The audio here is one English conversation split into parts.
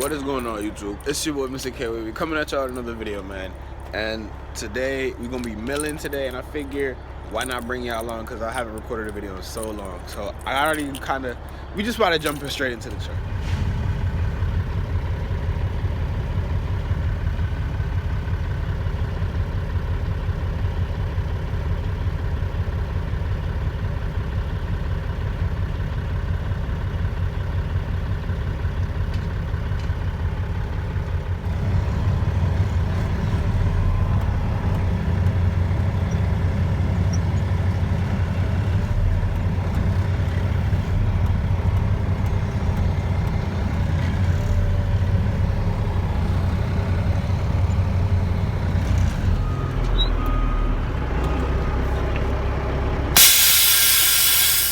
What is going on, YouTube? It's your boy Mr. K. We're coming at y'all with another video, man. And today we're gonna be milling today, and I figure why not bring y'all along, because I haven't recorded a video in so long. So I already we just about to jump straight into the truck.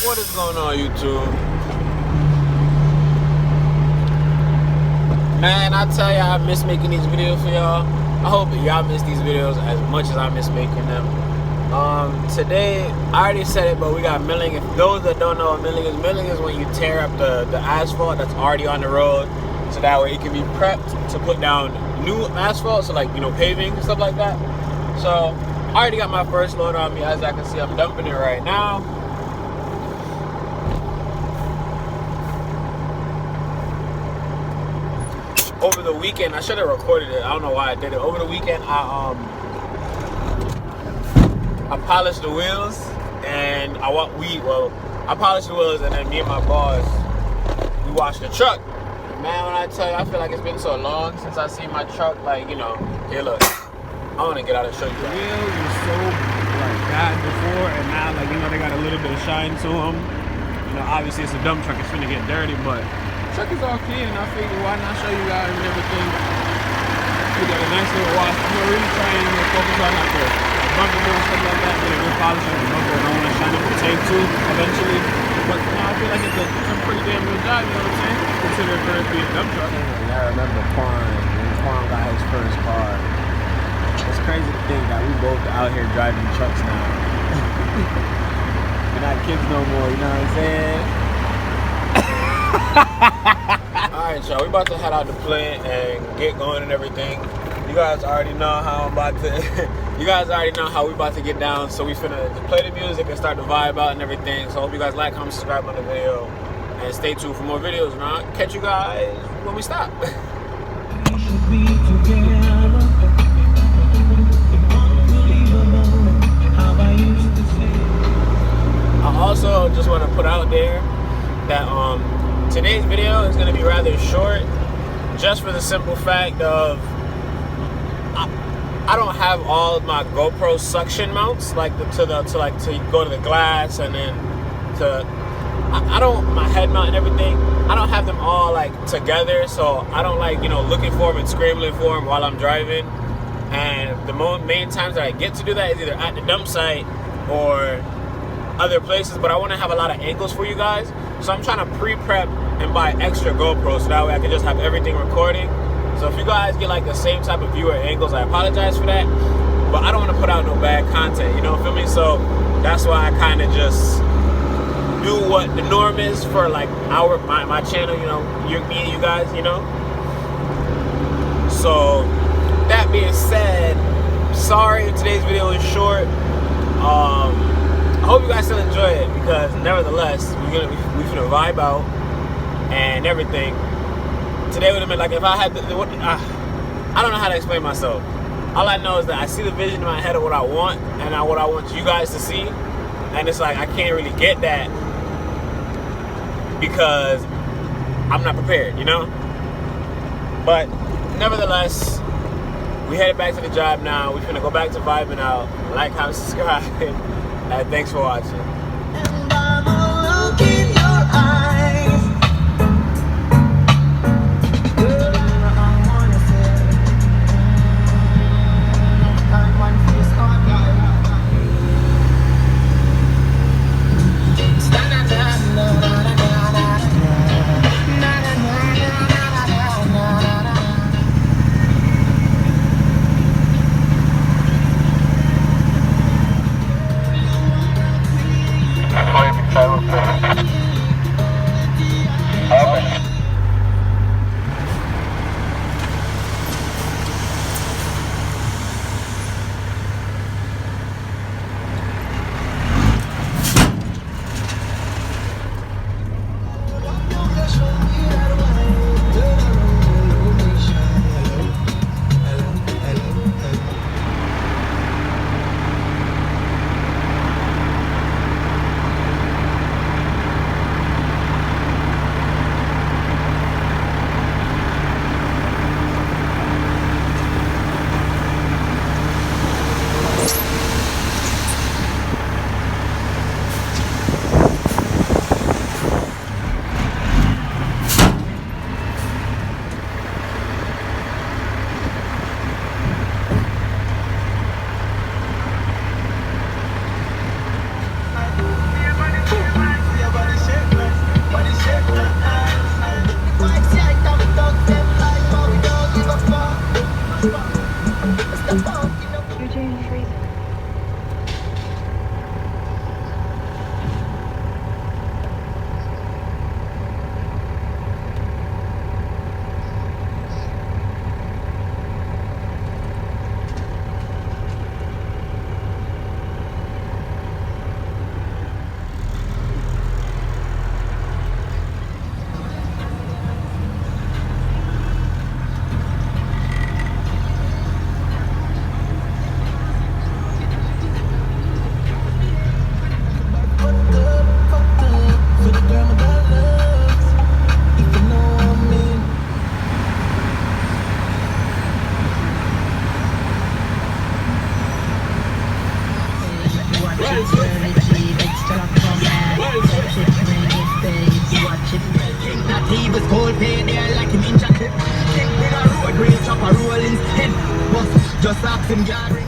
What is going on, YouTube? Man, I tell y'all, I miss making these videos for y'all. I hope y'all miss these videos as much as I miss making them. Today, I already said it, but we got milling. If those that don't know what milling is when you tear up the asphalt that's already on the road, so that way it can be prepped to put down new asphalt, so like, you know, paving and stuff like that. So I already got my first load on me. As I can see, I'm dumping it right now. Over the weekend, I should have recorded it. I don't know why I did it. Over the weekend, I polished the wheels, and I polished the wheels, and then me and my boss, we washed the truck. Man, when I tell you, I feel like it's been so long since I seen my truck. Like, you know, here, look. I want to get out and show you. The wheels were so like bad before, and now, like, you know, they got a little bit of shine to them. You know, obviously it's a dump truck. It's gonna get dirty, but truck is all clean, and I figured why not show you guys and everything. We got a nice little wash. I'm really trying to focus on like the bumper and stuff like that. Get a good polish on the bumper, and I want to shine up the tape too eventually. But you know, I feel like it's a pretty damn good job, you know what I'm saying? Considering for it being a dump truck. And I remember Quan, when Quan got his first car. It's crazy to think that we both out here driving trucks now. We're not kids no more, you know what I'm saying? Alright, y'all, we about to head out the plant and get going and everything. You guys already know how I'm about to you guys already know how we about to get down, so we finna play the music and start the vibe out and everything. So I hope you guys like, comment, subscribe on the video, and stay tuned for more videos, and I'll catch you guys when we stop. We should be together. I also just want to put out there that today's video is going to be rather short, just for the simple fact of I don't have all of my GoPro suction mounts, like to go to the glass, and then I don't, my head mount and everything, I don't have them all like together, so I don't like, you know, looking for them and scrambling for them while I'm driving. And the main times that I get to do that is either at the dump site or other places, but I want to have a lot of angles for you guys, so I'm trying to pre-prep and buy extra GoPros, so that way I can just have everything recording. So if you guys get like the same type of viewer angles, I apologize for that, but I don't want to put out no bad content, you know, feel me? So that's why I kind of just do what the norm is for like my channel, you know, me and you guys, you know. So that being said, sorry if today's video is short. I hope you guys still enjoy it, because nevertheless, we finna vibe out and everything. Today would have been like, if I had I don't know how to explain myself. All I know is that I see the vision in my head of what I want, and what I want you guys to see, and it's like I can't really get that because I'm not prepared, you know. But nevertheless, we headed back to the job now. We're finna go back to vibing out. Like, comment, subscribe, and thanks for watching. And I will look in your eyes. Girl, I wanna say, I'm one for your scar, socks and yard